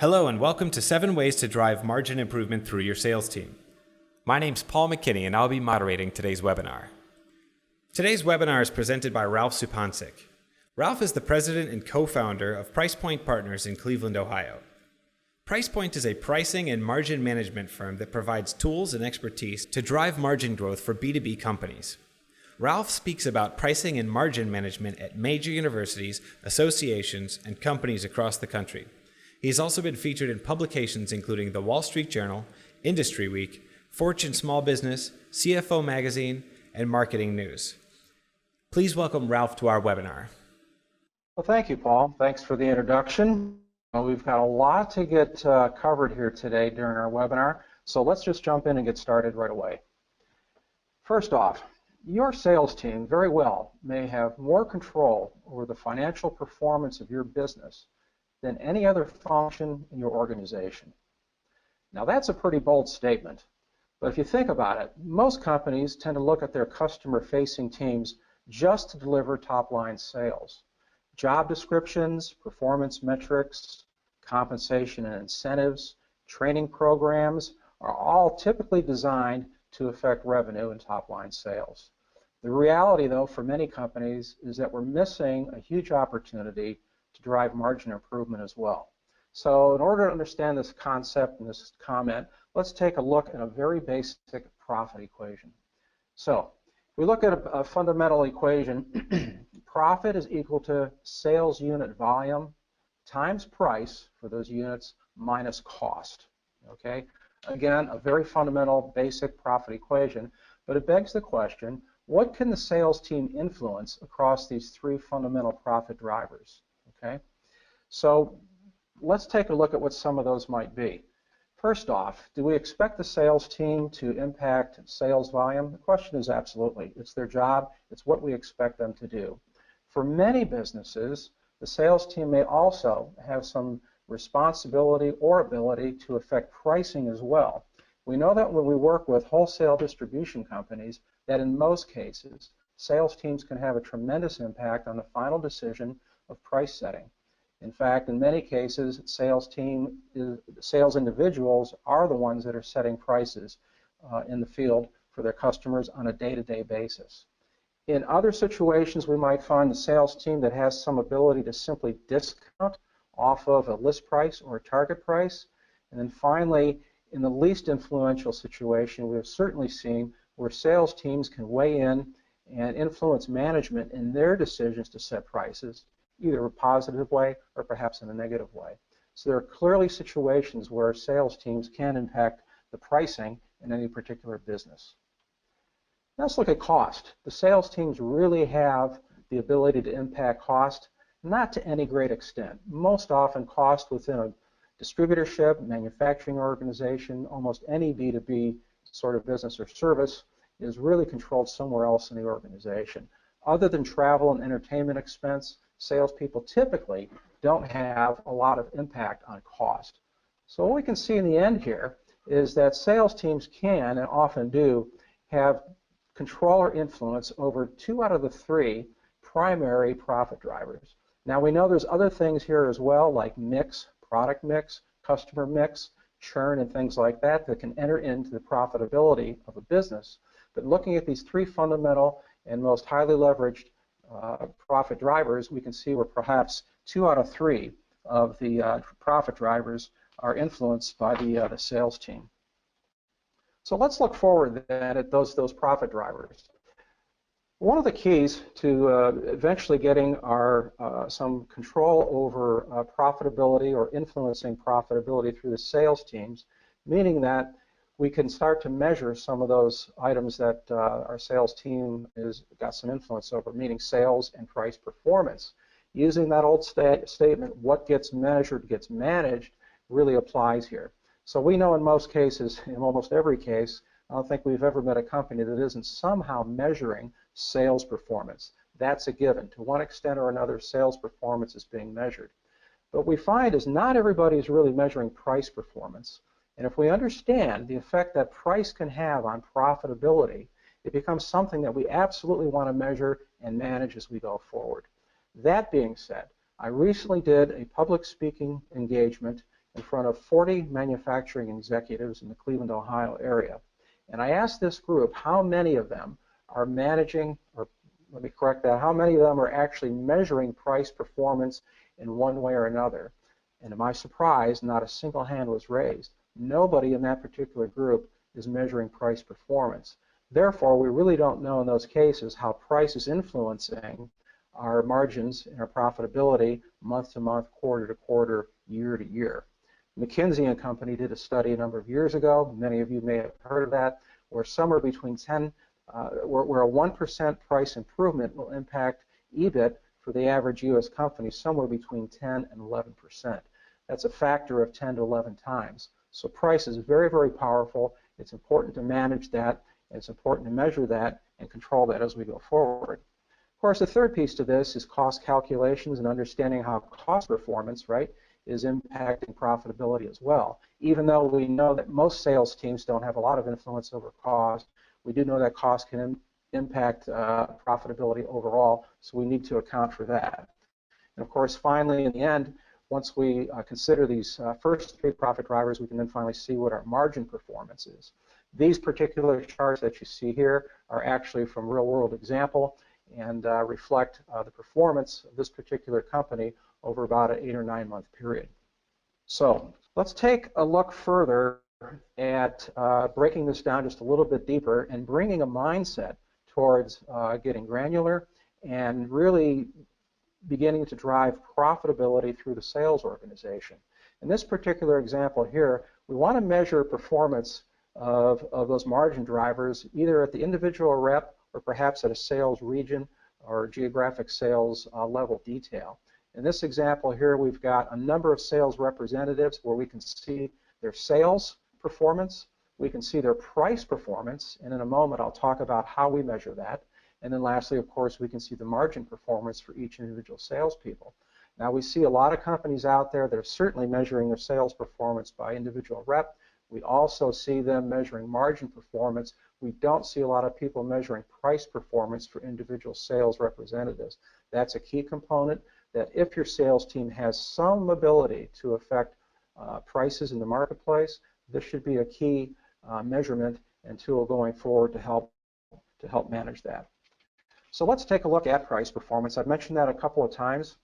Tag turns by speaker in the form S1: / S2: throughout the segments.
S1: Hello and welcome to 7 Ways to Drive Margin Improvement Through Your Sales Team. My name's Paul McKinney and I'll be moderating today's webinar. Today's webinar is presented by Ralph Supancic. Ralph is the president and co-founder of PricePoint Partners in Cleveland, Ohio. PricePoint is a pricing and margin management firm that provides tools and expertise to drive margin growth for B2B companies. Ralph speaks about pricing and margin management at major universities, associations, and companies across the country. He has also been featured in publications including The Wall Street Journal, Industry Week, Fortune Small Business, CFO Magazine, and Marketing News. Please welcome Ralph to our webinar.
S2: Well, thank you, Paul. Thanks for the introduction. We've got a lot to get covered here today during our webinar, so let's just jump in and get started right away. First off, your sales team very well may have more control over the financial performance of your business than any other function in your organization. Now that's a pretty bold statement, but if you think about it, most companies tend to look at their customer-facing teams just to deliver top-line sales. Job descriptions, performance metrics, compensation and incentives, training programs are all typically designed to affect revenue and top-line sales. The reality, though, for many companies is that we're missing a huge opportunity to drive margin improvement as well. So in order to understand this concept and this comment, let's take a look at a very basic profit equation. So if we look at a fundamental equation, profit is equal to sales unit volume times price for those units minus cost. Okay? Again, a very fundamental basic profit equation, but it begs the question, what can the sales team influence across these three fundamental profit drivers? Okay, so let's take a look at what some of those might be. First off, do we expect the sales team to impact sales volume? The question is absolutely. It's their job. It's what we expect them to do. For many businesses, the sales team may also have some responsibility or ability to affect pricing as well. We know that when we work with wholesale distribution companies, that in most cases, sales teams can have a tremendous impact on the final decision of price setting. In fact, in many cases, sales individuals are the ones that are setting prices in the field for their customers on a day-to-day basis. In other situations, we might find the sales team that has some ability to simply discount off of a list price or a target price. And then finally, in the least influential situation, we've certainly seen where sales teams can weigh in and influence management in their decisions to set prices, either a positive way or perhaps in a negative way. So there are clearly situations where sales teams can impact the pricing in any particular business. Now let's look at cost. The sales teams really have the ability to impact cost, not to any great extent. Most often cost within a distributorship, manufacturing organization, almost any B2B sort of business or service is really controlled somewhere else in the organization. Other than travel and entertainment expense, salespeople typically don't have a lot of impact on cost. So what we can see in the end here is that sales teams can, and often do, have control or influence over 2 out of the 3 primary profit drivers. Now we know there's other things here as well, like mix, product mix, customer mix, churn, and things like that that can enter into the profitability of a business. But looking at these 3 fundamental and most highly leveraged profit drivers, we can see where perhaps 2 out of 3 of the profit drivers are influenced by the sales team. So let's look forward then at those profit drivers. One of the keys to eventually getting some control over profitability or influencing profitability through the sales teams, meaning that we can start to measure some of those items that our sales team has got some influence over, meaning sales and price performance. Using that old statement, what gets measured gets managed, really applies here. So we know in most cases, in almost every case, I don't think we've ever met a company that isn't somehow measuring sales performance. That's a given. To one extent or another, sales performance is being measured. But what we find is not everybody is really measuring price performance. And if we understand the effect that price can have on profitability, it becomes something that we absolutely want to measure and manage as we go forward. That being said, I recently did a public speaking engagement in front of 40 manufacturing executives in the Cleveland, Ohio area. And I asked this group how many of them are managing, or let me correct that, how many of them are actually measuring price performance in one way or another. And to my surprise, not a single hand was raised. Nobody in that particular group is measuring price performance. Therefore, we really don't know in those cases how price is influencing our margins and our profitability month to month, quarter to quarter, year to year. McKinsey and Company did a study a number of years ago. Many of you may have heard of that, where somewhere between where a 1% price improvement will impact EBIT for the average U.S. company somewhere between 10 and 11%. That's a factor of 10 to 11 times. So price is very, very powerful. It's important to manage that, and it's important to measure that and control that as we go forward. Of course, the third piece to this is cost calculations and understanding how cost performance, right, is impacting profitability as well. Even though we know that most sales teams don't have a lot of influence over cost, we do know that cost can impact profitability overall, so we need to account for that. And of course, finally, in the end, once we consider these first three profit drivers, we can then finally see what our margin performance is. These particular charts that you see here are actually from real-world example and reflect the performance of this particular company over about an 8 or 9 month period. So let's take a look further at breaking this down just a little bit deeper and bringing a mindset towards getting granular and really beginning to drive profitability through the sales organization. In this particular example here, we want to measure performance of those margin drivers either at the individual rep or perhaps at a sales region or geographic sales level detail. In this example here, we've got a number of sales representatives where we can see their sales performance, we can see their price performance, and in a moment I'll talk about how we measure that. And then lastly, of course, we can see the margin performance for each individual salespeople. Now, we see a lot of companies out there that are certainly measuring their sales performance by individual rep. We also see them measuring margin performance. We don't see a lot of people measuring price performance for individual sales representatives. That's a key component, that if your sales team has some ability to affect prices in the marketplace, this should be a key measurement and tool going forward to help manage that. So let's take a look at price performance. I've mentioned that a couple of times.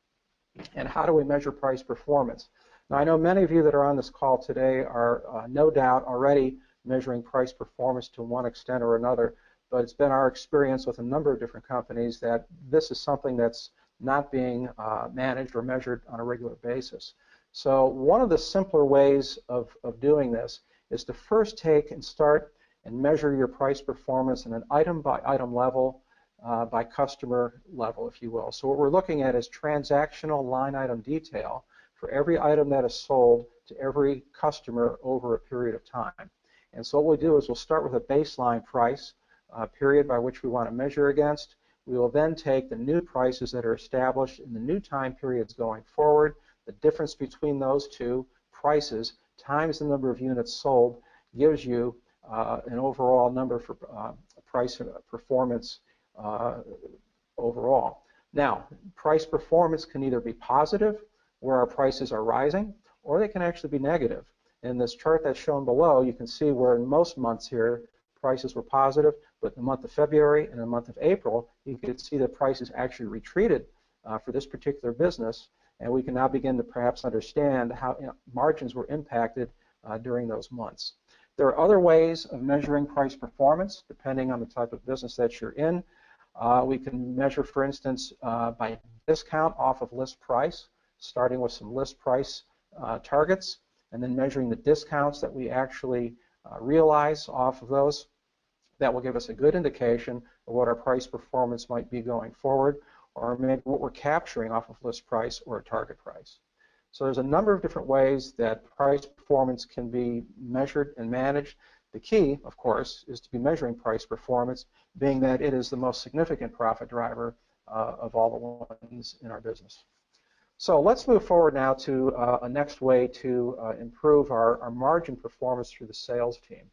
S2: And how do we measure price performance? Now, I know many of you that are on this call today are no doubt already measuring price performance to one extent or another, but it's been our experience with a number of different companies that this is something that's not being managed or measured on a regular basis. So one of the simpler ways of doing this is to first take and start and measure your price performance in an item-by-item level, by customer level, if you will. So what we're looking at is transactional line item detail for every item that is sold to every customer over a period of time. And so what we'll do is we'll start with a baseline price period by which we want to measure against. We will then take the new prices that are established in the new time periods going forward. The difference between those two prices times the number of units sold gives you an overall number for price performance overall. Now, price performance can either be positive, where our prices are rising, or they can actually be negative. In this chart that's shown below, you can see where in most months here, prices were positive, but in the month of February and the month of April, you can see that prices actually retreated for this particular business, and we can now begin to perhaps understand how margins were impacted during those months. There are other ways of measuring price performance, depending on the type of business that you're in. We can measure, for instance, by discount off of list price, starting with some list price targets, and then measuring the discounts that we actually realize off of those. That will give us a good indication of what our price performance might be going forward, or maybe what we're capturing off of list price or a target price. So there's a number of different ways that price performance can be measured and managed. The key, of course, is to be measuring price performance, being that it is the most significant profit driver of all the ones in our business. So let's move forward now to a next way to improve our margin performance through the sales team.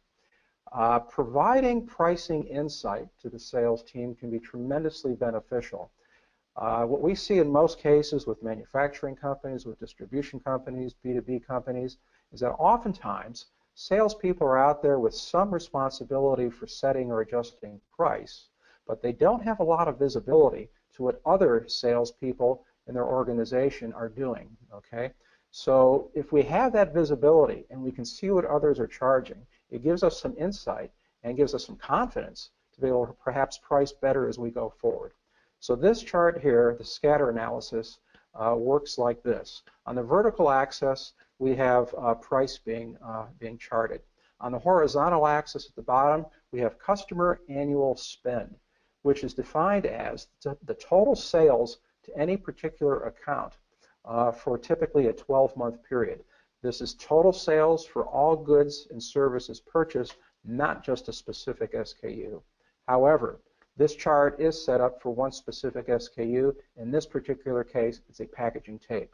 S2: Providing pricing insight to the sales team can be tremendously beneficial. What we see in most cases with manufacturing companies, with distribution companies, B2B companies, is that oftentimes salespeople are out there with some responsibility for setting or adjusting price, but they don't have a lot of visibility to what other salespeople in their organization are doing. Okay? So if we have that visibility and we can see what others are charging, it gives us some insight and gives us some confidence to be able to perhaps price better as we go forward. So this chart here, the scatter analysis, works like this. On the vertical axis, we have price being charted. On the horizontal axis at the bottom, we have customer annual spend, which is defined as the total sales to any particular account for typically a 12-month period. This is total sales for all goods and services purchased, not just a specific SKU. However, this chart is set up for one specific SKU. In this particular case, it's a packaging tape.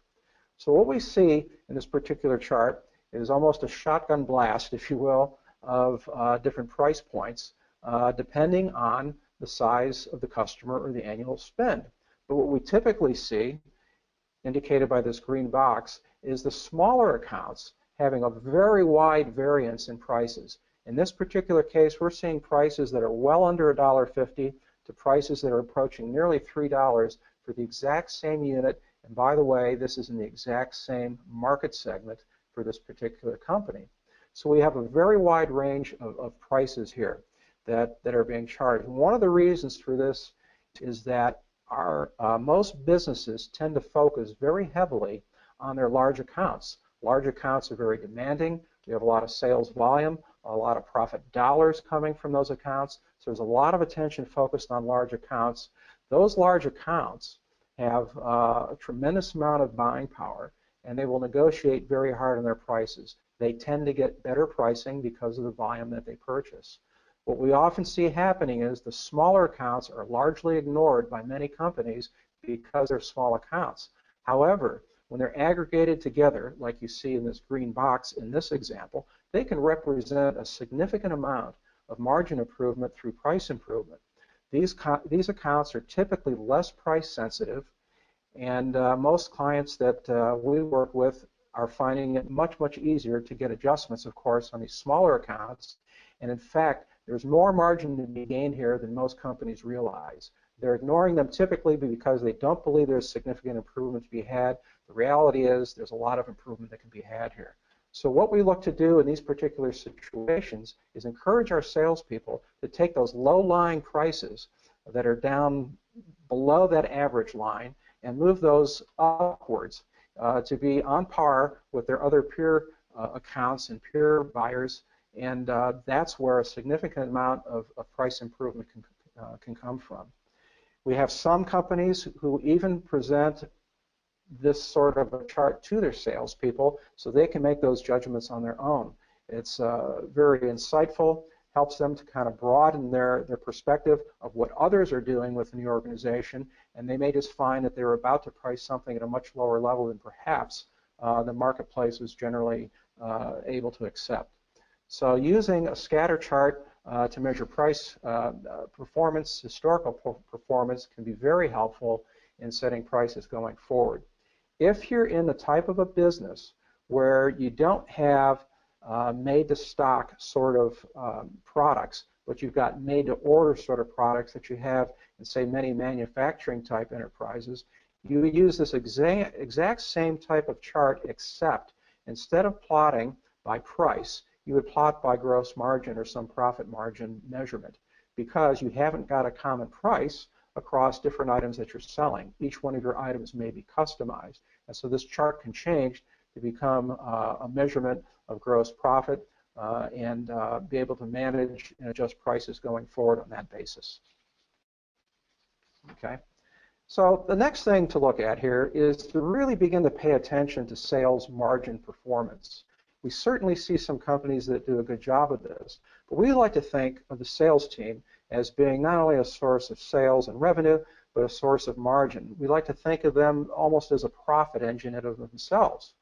S2: So what we see in this particular chart is almost a shotgun blast, if you will, of different price points depending on the size of the customer or the annual spend. But what we typically see, indicated by this green box, is the smaller accounts having a very wide variance in prices. In this particular case, we're seeing prices that are well under $1.50 to prices that are approaching nearly $3 for the exact same unit. And by the way, this is in the exact same market segment for this particular company. So we have a very wide range of prices here that are being charged. And one of the reasons for this is that most businesses tend to focus very heavily on their large accounts. Large accounts are very demanding. We have a lot of sales volume, a lot of profit dollars coming from those accounts. So there's a lot of attention focused on large accounts. Those large accounts have a tremendous amount of buying power, and they will negotiate very hard on their prices. They tend to get better pricing because of the volume that they purchase. What we often see happening is the smaller accounts are largely ignored by many companies because they're small accounts. However, when they're aggregated together, like you see in this green box in this example, they can represent a significant amount of margin improvement through price improvement. These accounts are typically less price sensitive, and most clients that we work with are finding it much, much easier to get adjustments, of course, on these smaller accounts. And in fact, there's more margin to be gained here than most companies realize. They're ignoring them typically because they don't believe there's significant improvement to be had. The reality is there's a lot of improvement that can be had here. So what we look to do in these particular situations is encourage our salespeople to take those low-lying prices that are down below that average line and move those upwards to be on par with their other peer accounts and peer buyers, and that's where a significant amount of price improvement can come from. We have some companies who even present this sort of a chart to their salespeople so they can make those judgments on their own. It's very insightful, helps them to kind of broaden their perspective of what others are doing within the organization, and they may just find that they're about to price something at a much lower level than perhaps the marketplace is generally able to accept. So using a scatter chart to measure price performance, historical performance, can be very helpful in setting prices going forward. If you're in the type of a business where you don't have made-to-stock sort of products, but you've got made-to-order sort of products that you have in, say, many manufacturing-type enterprises, you would use this exact same type of chart, except instead of plotting by price, you would plot by gross margin or some profit margin measurement, because you haven't got a common price across different items that you're selling. Each one of your items may be customized, and so this chart can change to become a measurement of gross profit and be able to manage and adjust prices going forward on that basis. Okay. So the next thing to look at here is to really begin to pay attention to sales margin performance. We certainly see some companies that do a good job of this, but we like to think of the sales team as being not only a source of sales and revenue, but a source of margin. We like to think of them almost as a profit engine of themselves.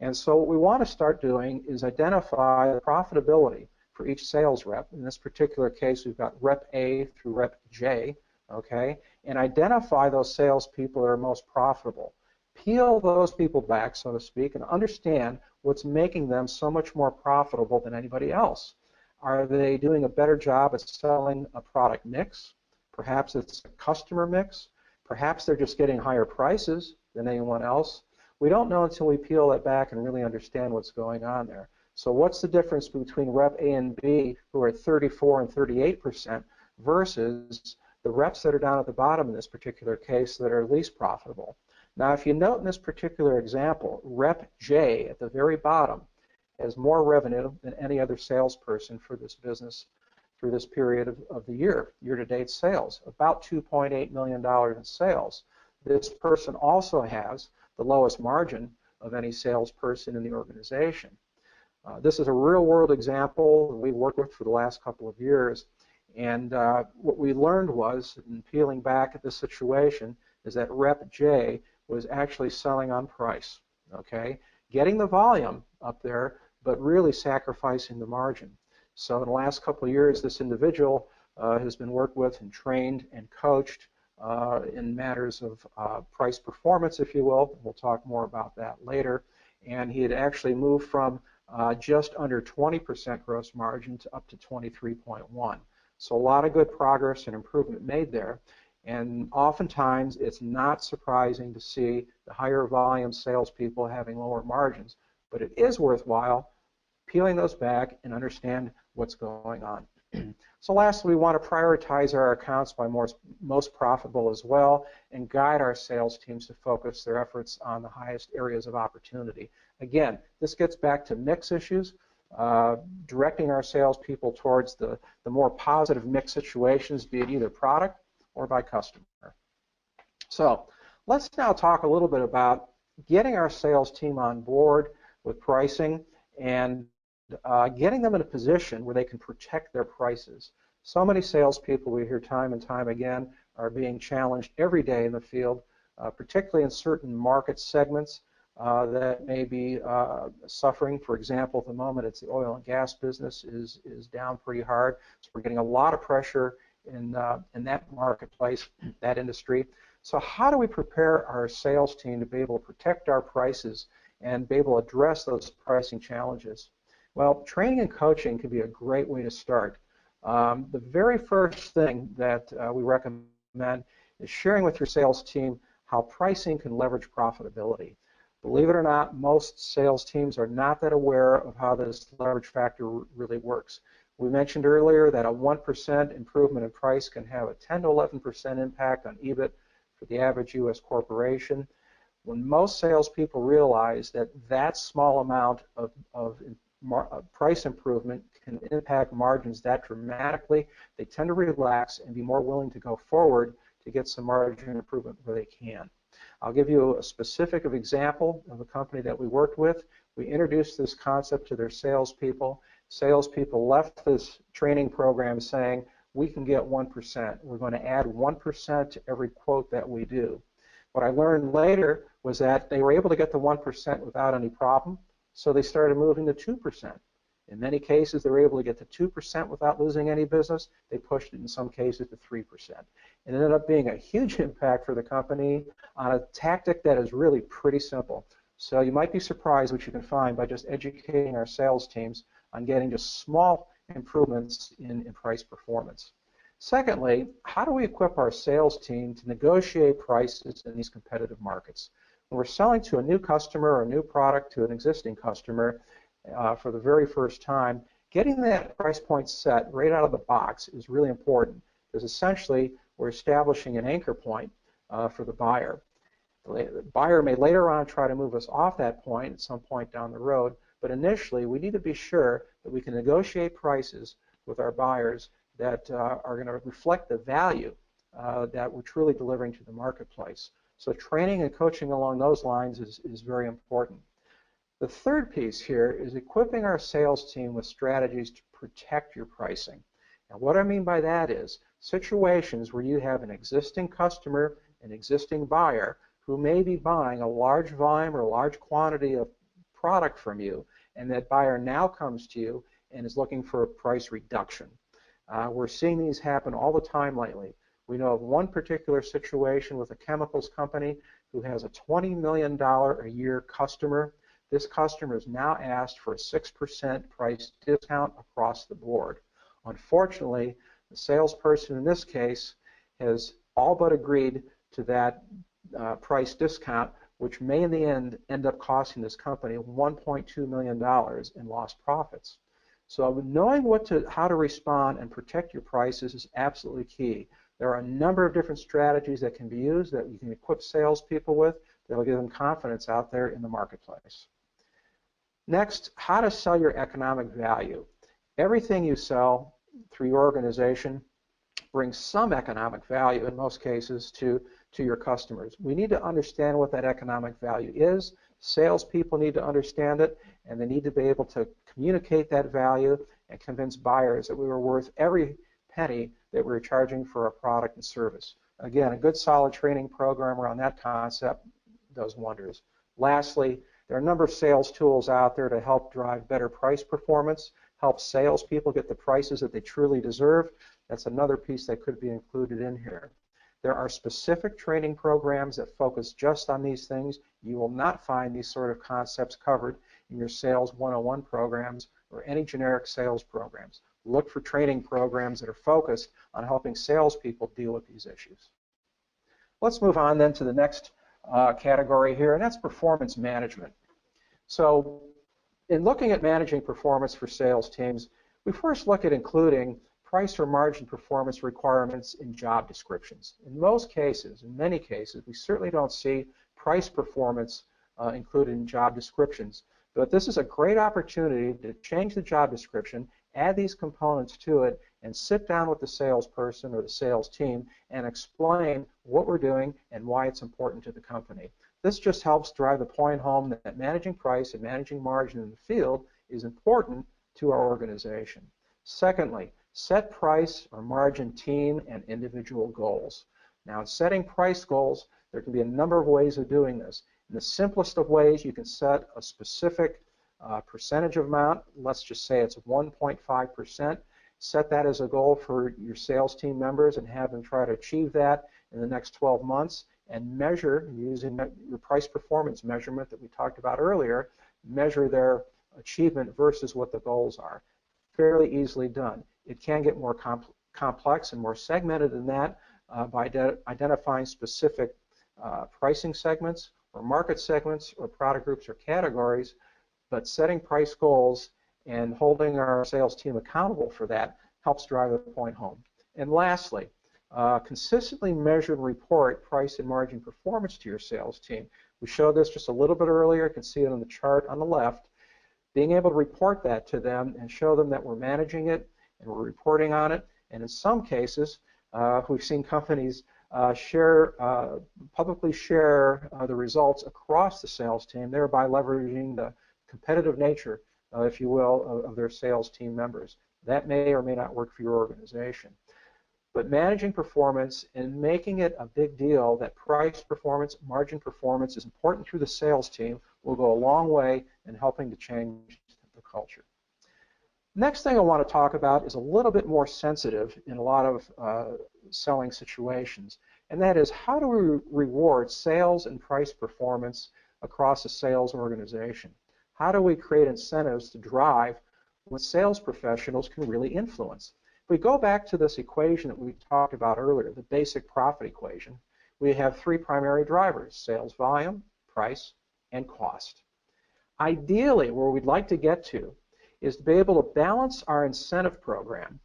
S2: And so what we want to start doing is identify the profitability for each sales rep. In this particular case, we've got Rep A through Rep J, okay? and identify those salespeople that are most profitable. Peel those people back, so to speak, and understand what's making them so much more profitable than anybody else. Are they doing a better job at selling a product mix? Perhaps it's a customer mix. Perhaps they're just getting higher prices than anyone else. We don't know until we peel that back and really understand what's going on there. So what's the difference between rep A and B who are at 34 and 38% versus the reps that are down at the bottom in this particular case that are least profitable? Now, if you note in this particular example, rep J at the very bottom has more revenue than any other salesperson for this business through this period of the year-to-date sales, about $2.8 million in sales. This person also has the lowest margin of any salesperson in the organization. This is a real-world example that we've worked with for the last couple of years, and what we learned was, in peeling back at this situation, is that rep J was actually selling on price, okay? Getting the volume up there, but really sacrificing the margin. So in the last couple of years, this individual has been worked with and trained and coached in matters of price performance, if you will. We'll talk more about that later. And he had actually moved from just under 20% gross margin to up to 23.1. So a lot of good progress and improvement made there. And oftentimes, it's not surprising to see the higher volume salespeople having lower margins, but it is worthwhile peeling those back and understand what's going on. So lastly, we want to prioritize our accounts by most profitable as well and guide our sales teams to focus their efforts on the highest areas of opportunity. Again, this gets back to mix issues, directing our salespeople towards the more positive mix situations, be it either product or by customer. So let's now talk a little bit about getting our sales team on board with pricing and getting them in a position where they can protect their prices. So many salespeople, we hear time and time again, are being challenged every day in the field, particularly in certain market segments that may be suffering. For example, at the moment, it's the oil and gas business is down pretty hard. So we're getting a lot of pressure in that marketplace, that industry. So how do we prepare our sales team to be able to protect our prices and be able to address those pricing challenges? Well, training and coaching can be a great way to start. The very first thing that we recommend is sharing with your sales team how pricing can leverage profitability. Believe it or not, most sales teams are not that aware of how this leverage factor really works. We mentioned earlier that a 1% improvement in price can have a 10 to 11% impact on EBIT for the average U.S. corporation. When most salespeople realize that that small amount of price improvement can impact margins that dramatically, they tend to relax and be more willing to go forward to get some margin improvement where they can. I'll give you a specific example of a company that we worked with. We introduced this concept to their salespeople. Salespeople left this training program saying, we can get 1%. We're going to add 1% to every quote that we do. What I learned later was that they were able to get the 1% without any problem, so they started moving to 2%. In many cases, they were able to get to 2% without losing any business. They pushed it in some cases to 3%. It ended up being a huge impact for the company on a tactic that is really pretty simple. So you might be surprised what you can find by just educating our sales teams on getting just small improvements in price performance. Secondly, how do we equip our sales team to negotiate prices in these competitive markets? When we're selling to a new customer or a new product to an existing customer for the very first time, getting that price point set right out of the box is really important, because essentially we're establishing an anchor point for the buyer. The buyer may later on try to move us off that point at some point down the road, but initially we need to be sure that we can negotiate prices with our buyers that are going to reflect the value that we're truly delivering to the marketplace. So training and coaching along those lines is very important. The third piece here is equipping our sales team with strategies to protect your pricing. And what I mean by that is situations where you have an existing customer, an existing buyer, who may be buying a large volume or a large quantity of product from you, and that buyer now comes to you and is looking for a price reduction. We're seeing these happen all the time lately, We know of one particular situation with a chemicals company who has a $20 million a year customer. This customer has now asked for a 6% price discount across the board. Unfortunately, the salesperson in this case has all but agreed to that price discount, which may in the end up costing this company $1.2 million in lost profits. So knowing how to respond and protect your prices is absolutely key. There are a number of different strategies that can be used that you can equip salespeople with that will give them confidence out there in the marketplace. Next, how to sell your economic value. Everything you sell through your organization brings some economic value in most cases to your customers. We need to understand what that economic value is. Salespeople need to understand it, and they need to be able to communicate that value and convince buyers that we were worth every penny that we were charging for a product and service. Again, a good solid training program around that concept does wonders. Lastly, there are a number of sales tools out there to help drive better price performance, help salespeople get the prices that they truly deserve. That's another piece that could be included in here. There are specific training programs that focus just on these things. You will not find these sort of concepts covered in your Sales 101 programs or any generic sales programs. Look for training programs that are focused on helping salespeople deal with these issues. Let's move on then to the next category here, and that's performance management. So in looking at managing performance for sales teams, we first look at including price or margin performance requirements in job descriptions. In most cases, in many cases, we certainly don't see price performance included in job descriptions. But this is a great opportunity to change the job description, add these components to it, and sit down with the salesperson or the sales team and explain what we're doing and why it's important to the company. This just helps drive the point home that managing price and managing margin in the field is important to our organization. Secondly, set price or margin team and individual goals. Now, in setting price goals, there can be a number of ways of doing this. In the simplest of ways, you can set a specific percentage amount. Let's just say it's 1.5%. Set that as a goal for your sales team members and have them try to achieve that in the next 12 months and measure, using your price performance measurement that we talked about earlier, measure their achievement versus what the goals are. Fairly easily done. It can get more complex and more segmented than that by identifying specific pricing segments or market segments or product groups or categories, but setting price goals and holding our sales team accountable for that helps drive the point home. And lastly, consistently measure and report price and margin performance to your sales team. We showed this just a little bit earlier. You can see it on the chart on the left. Being able to report that to them and show them that we're managing it and we're reporting on it. And in some cases, we've seen companies publicly share the results across the sales team, thereby leveraging the competitive nature, if you will, of their sales team members. That may or may not work for your organization. But managing performance and making it a big deal that price performance, margin performance is important through the sales team will go a long way in helping to change the culture. Next thing I want to talk about is a little bit more sensitive in a lot of selling situations, and that is how do we reward sales and price performance across a sales organization? How do we create incentives to drive what sales professionals can really influence? If we go back to this equation that we talked about earlier, the basic profit equation, we have three primary drivers: sales volume, price, and cost. Ideally, where we'd like to get to is to be able to balance our incentive program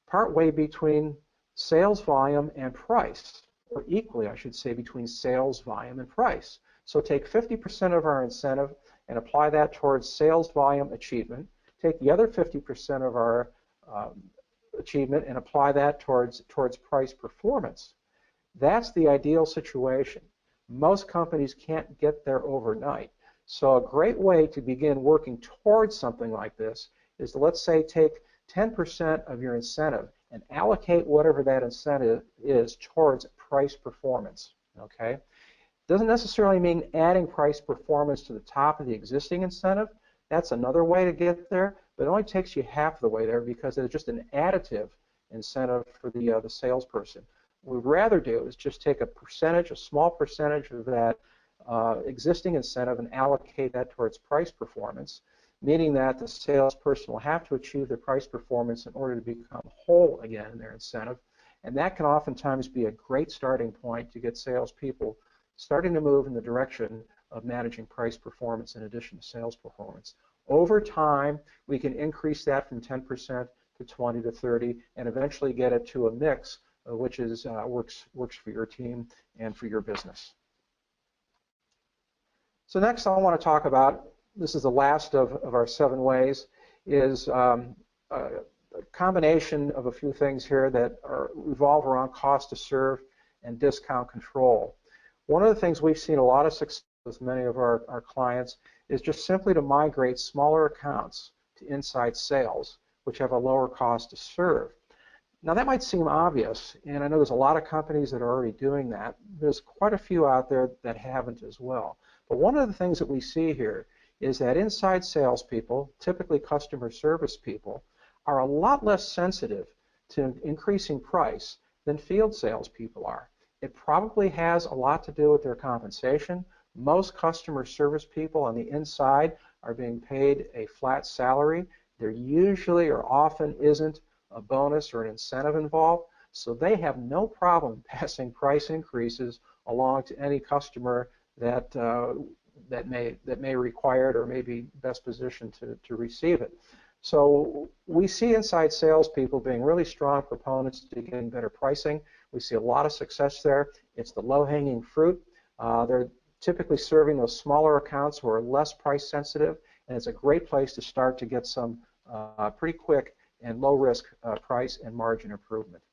S2: partway between sales volume and price, or equally, I should say, between sales volume and price. So take 50% of our incentive and apply that towards sales volume achievement. Take the other 50% of our achievement and apply that towards price performance. That's the ideal situation. Most companies can't get there overnight. So a great way to begin working towards something like this is to, let's say, take 10% of your incentive and allocate whatever that incentive is towards price performance. Okay? Doesn't necessarily mean adding price performance to the top of the existing incentive. That's another way to get there, but it only takes you half the way there because it's just an additive incentive for the salesperson. What we'd rather do is just take a percentage, a small percentage of that existing incentive and allocate that towards price performance, meaning that the salesperson will have to achieve their price performance in order to become whole again in their incentive. And that can oftentimes be a great starting point to get salespeople starting to move in the direction of managing price performance in addition to sales performance. Over time, we can increase that from 10% to 20 to 30 and eventually get it to a mix which is works for your team and for your business. So next I want to talk about, this is the last of our 7 ways, is a combination of a few things here that revolve around cost to serve and discount control. One of the things we've seen a lot of success with many of our clients is just simply to migrate smaller accounts to inside sales, which have a lower cost to serve. Now that might seem obvious, and I know there's a lot of companies that are already doing that. There's quite a few out there that haven't as well. But one of the things that we see here is that inside salespeople, typically customer service people, are a lot less sensitive to increasing price than field salespeople are. It probably has a lot to do with their compensation. Most customer service people on the inside are being paid a flat salary. There usually or often isn't a bonus or an incentive involved, so they have no problem passing price increases along to any customer that may require it or may be best positioned to receive it. So we see inside salespeople being really strong proponents to getting better pricing. We see a lot of success there. It's the low-hanging fruit. They're typically serving those smaller accounts who are less price sensitive, and it's a great place to start to get some pretty quick and low-risk price and margin improvement.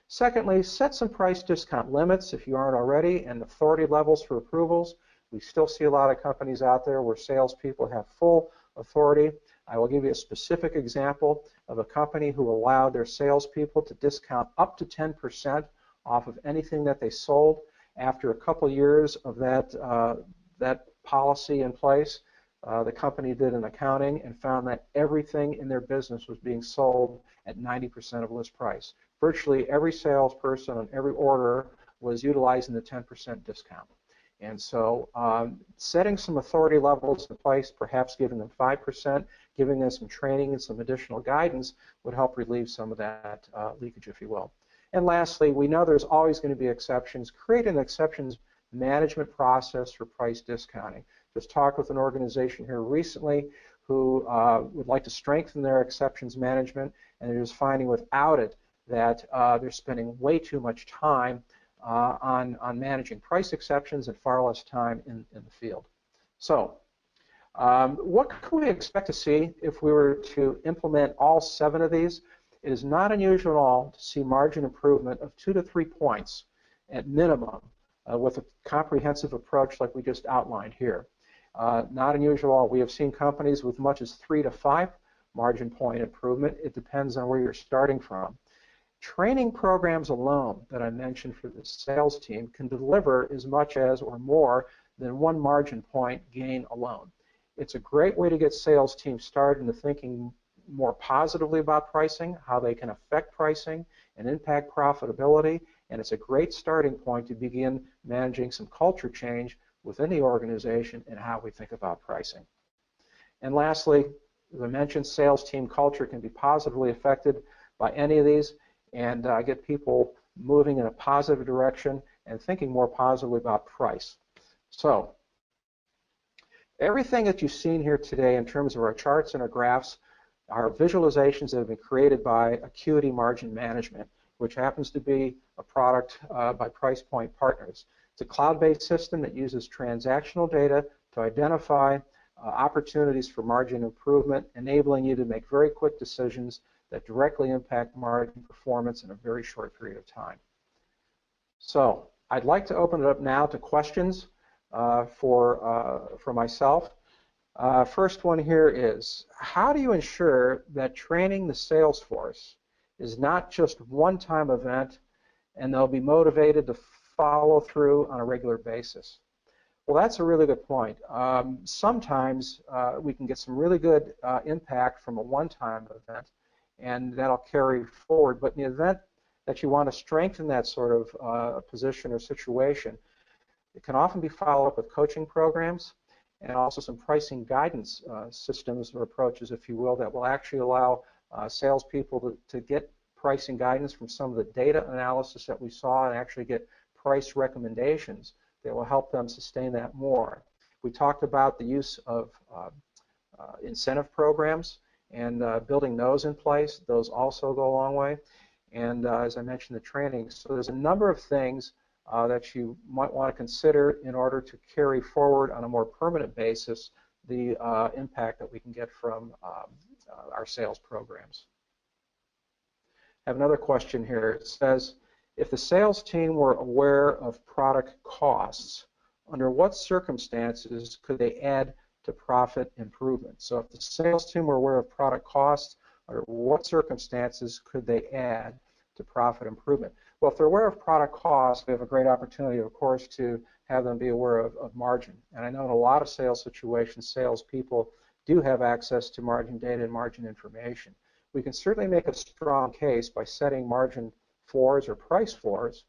S2: Secondly, set some price discount limits if you aren't already, and authority levels for approvals. We still see a lot of companies out there where salespeople have full authority. I will give you a specific example of a company who allowed their salespeople to discount up to 10% off of anything that they sold. After a couple years of that policy in place, the company did an accounting and found that everything in their business was being sold at 90% of list price. Virtually every salesperson on every order was utilizing the 10% discount. And so setting some authority levels in place, perhaps giving them 5%, giving them some training and some additional guidance would help relieve some of that leakage, if you will. And lastly, we know there's always going to be exceptions. Create an exceptions management process for price discounting. Just talked with an organization here recently who would like to strengthen their exceptions management, and they're just finding without it that they're spending way too much time on managing price exceptions and far less time in the field. So what can we expect to see if we were to implement all 7 of these? It is not unusual at all to see margin improvement of 2 to 3 points at minimum with a comprehensive approach like we just outlined here. Not unusual at all. We have seen companies with much as 3 to 5 margin point improvement. It depends on where you're starting from. Training programs alone that I mentioned for the sales team can deliver as much as or more than 1 margin point gain alone. It's a great way to get sales teams started into thinking more positively about pricing, how they can affect pricing and impact profitability, and it's a great starting point to begin managing some culture change within the organization and how we think about pricing. And lastly, as I mentioned, sales team culture can be positively affected by any of these and get people moving in a positive direction and thinking more positively about price. So everything that you've seen here today in terms of our charts and our graphs are visualizations that have been created by Acuity Margin Management, which happens to be a product by Price Point Partners. It's a cloud-based system that uses transactional data to identify opportunities for margin improvement, enabling you to make very quick decisions that directly impact margin performance in a very short period of time. So I'd like to open it up now to questions for myself. First one here is, how do you ensure that training the sales force is not just one-time event and they'll be motivated to follow through on a regular basis? Well, that's a really good point. Sometimes we can get some really good impact from a one-time event, and that'll carry forward. But in the event that you want to strengthen that sort of position or situation, it can often be followed up with coaching programs and also some pricing guidance systems or approaches, if you will, that will actually allow salespeople to get pricing guidance from some of the data analysis that we saw and actually get price recommendations that will help them sustain that more. We talked about the use of incentive programs and building those in place. Those also go a long way. And as I mentioned, the training. So there's a number of things that you might want to consider in order to carry forward on a more permanent basis the impact that we can get from our sales programs. I have another question here. It says, if the sales team were aware of product costs, under what circumstances could they add to profit improvement? So if the sales team were aware of product costs, under what circumstances could they add to profit improvement? Well, if they're aware of product costs, we have a great opportunity, of course, to have them be aware of margin. And I know in a lot of sales situations, salespeople do have access to margin data and margin information. We can certainly make a strong case by setting margin floors or price floors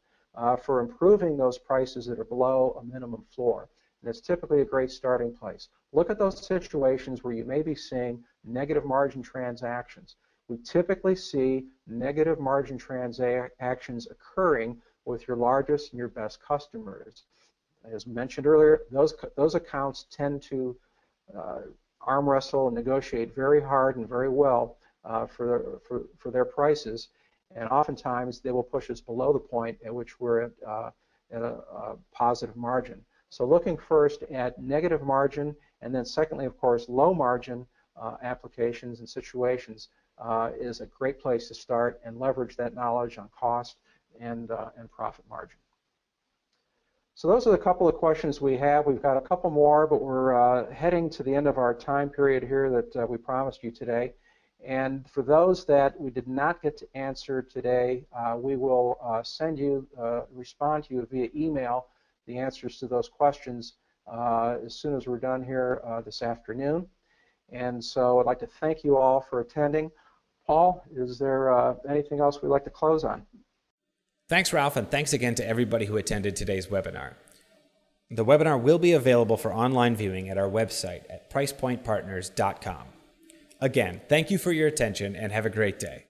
S2: for improving those prices that are below a minimum floor. And it's typically a great starting place. Look at those situations where you may be seeing negative margin transactions. We typically see negative margin transactions occurring with your largest and your best customers. As mentioned earlier, those accounts tend to arm wrestle and negotiate very hard and very well for their prices, and oftentimes they will push us below the point at which we're at a positive margin. So looking first at negative margin, and then secondly, of course, low margin applications and situations is a great place to start and leverage that knowledge on cost and profit margin. So those are the couple of questions we have. We've got a couple more, but we're heading to the end of our time period here that we promised you today. And for those that we did not get to answer today, we will respond to you via email the answers to those questions as soon as we're done here this afternoon. And so I'd like to thank you all for attending. Paul, is there anything else we'd like to close on?
S1: Thanks, Ralph, and thanks again to everybody who attended today's webinar. The webinar will be available for online viewing at our website at pricepointpartners.com. Again, thank you for your attention and have a great day.